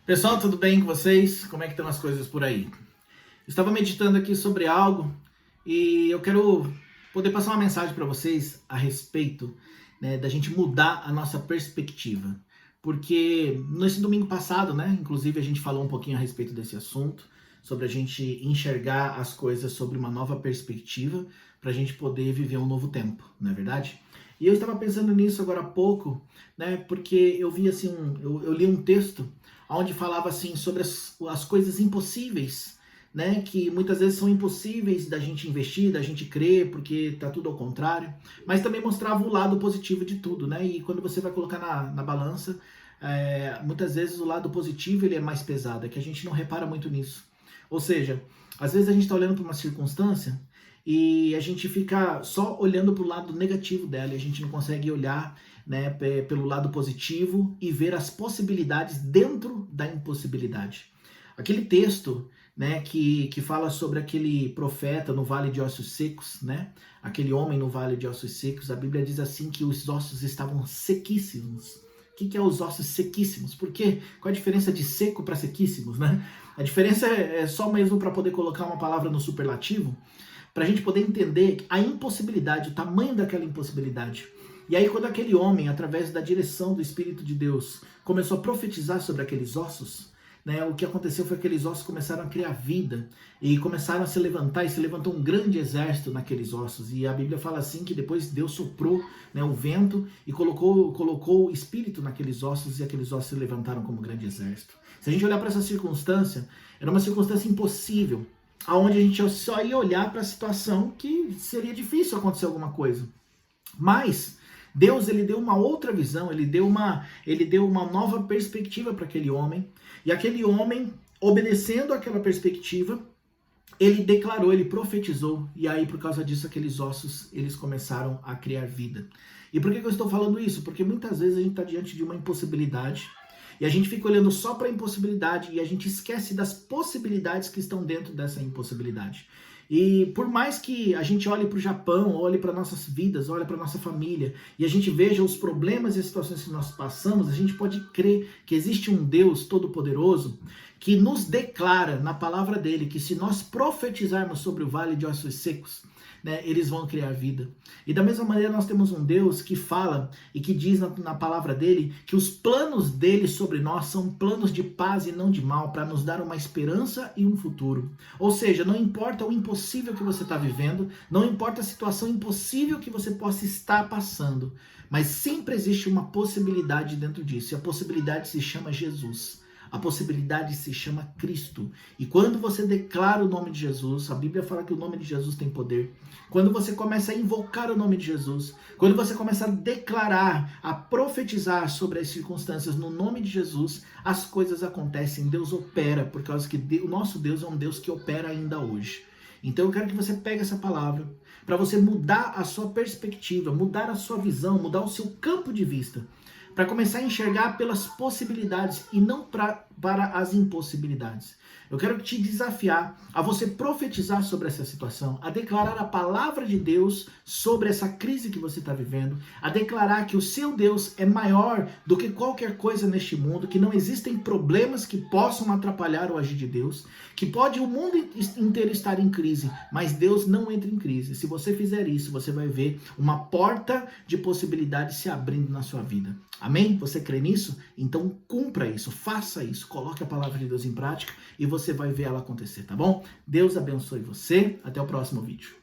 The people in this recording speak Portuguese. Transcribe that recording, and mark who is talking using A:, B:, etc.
A: Pessoal, tudo bem com vocês? Como é que estão as coisas por aí? Estava meditando aqui sobre algo e eu quero poder passar uma mensagem para vocês a respeito, né, da gente mudar a nossa perspectiva. Porque nesse domingo passado, né, inclusive a gente falou um pouquinho a respeito desse assunto, sobre a gente enxergar as coisas sobre uma nova perspectiva, para a gente poder viver um novo tempo, não é verdade? E eu estava pensando nisso agora há pouco, né, porque eu vi assim, eu li um texto onde falava assim sobre as coisas impossíveis, né, que muitas vezes são impossíveis da gente investir, da gente crer, porque tá tudo ao contrário, mas também mostrava o lado positivo de tudo, né, e quando você vai colocar na balança, muitas vezes o lado positivo ele é mais pesado, é que a gente não repara muito nisso. Ou seja, às vezes a gente está olhando para uma circunstância e a gente fica só olhando para o lado negativo dela, e a gente não consegue olhar, né, pelo lado positivo e ver as possibilidades dentro da impossibilidade. Aquele texto, né, que fala sobre aquele profeta no vale de ossos secos, né, aquele homem no vale de ossos secos, a Bíblia diz assim que os ossos estavam sequíssimos. O que é os ossos sequíssimos? Por quê? Qual a diferença de seco para sequíssimos, né? A diferença é só mesmo para poder colocar uma palavra no superlativo, para a gente poder entender a impossibilidade, o tamanho daquela impossibilidade. E aí quando aquele homem, através da direção do Espírito de Deus, começou a profetizar sobre aqueles ossos, né, o que aconteceu foi que aqueles ossos começaram a criar vida e começaram a se levantar, e se levantou um grande exército naqueles ossos. E a Bíblia fala assim que depois Deus soprou, né, o vento e colocou o espírito naqueles ossos, e aqueles ossos se levantaram como um grande exército. Se a gente olhar para essa circunstância, era uma circunstância impossível, aonde a gente só ia olhar para a situação que seria difícil acontecer alguma coisa. Mas Deus, ele deu uma outra visão, ele deu uma nova perspectiva para aquele homem, e aquele homem, obedecendo aquela perspectiva, ele declarou, ele profetizou, e aí por causa disso aqueles ossos, eles começaram a criar vida. E por que eu estou falando isso? Porque muitas vezes a gente está diante de uma impossibilidade, e a gente fica olhando só para a impossibilidade, e a gente esquece das possibilidades que estão dentro dessa impossibilidade. E por mais que a gente olhe para o Japão, olhe para nossas vidas, olhe para nossa família, e a gente veja os problemas e as situações que nós passamos, a gente pode crer que existe um Deus todo-poderoso que nos declara na palavra dele que se nós profetizarmos sobre o vale de ossos secos, né, eles vão criar vida. E da mesma maneira nós temos um Deus que fala e que diz na palavra dele que os planos dele sobre nós são planos de paz e não de mal, para nos dar uma esperança e um futuro. Ou seja, não importa o impossível que você está vivendo, não importa a situação impossível que você possa estar passando, mas sempre existe uma possibilidade dentro disso, e a possibilidade se chama Jesus. A possibilidade se chama Cristo. E quando você declara o nome de Jesus, a Bíblia fala que o nome de Jesus tem poder. Quando você começa a invocar o nome de Jesus, quando você começa a declarar, a profetizar sobre as circunstâncias no nome de Jesus, as coisas acontecem, Deus opera, por causa que o nosso Deus é um Deus que opera ainda hoje. Então eu quero que você pegue essa palavra para você mudar a sua perspectiva, mudar a sua visão, mudar o seu campo de vista, para começar a enxergar pelas possibilidades e não para as impossibilidades. Eu quero te desafiar a você profetizar sobre essa situação, a declarar a palavra de Deus sobre essa crise que você está vivendo, a declarar que o seu Deus é maior do que qualquer coisa neste mundo, que não existem problemas que possam atrapalhar o agir de Deus, que pode o mundo inteiro estar em crise, mas Deus não entra em crise. Se você fizer isso, você vai ver uma porta de possibilidades se abrindo na sua vida. Amém? Você crê nisso? Então cumpra isso, faça isso, coloque a palavra de Deus em prática e você vai ver ela acontecer, tá bom? Deus abençoe você, até o próximo vídeo.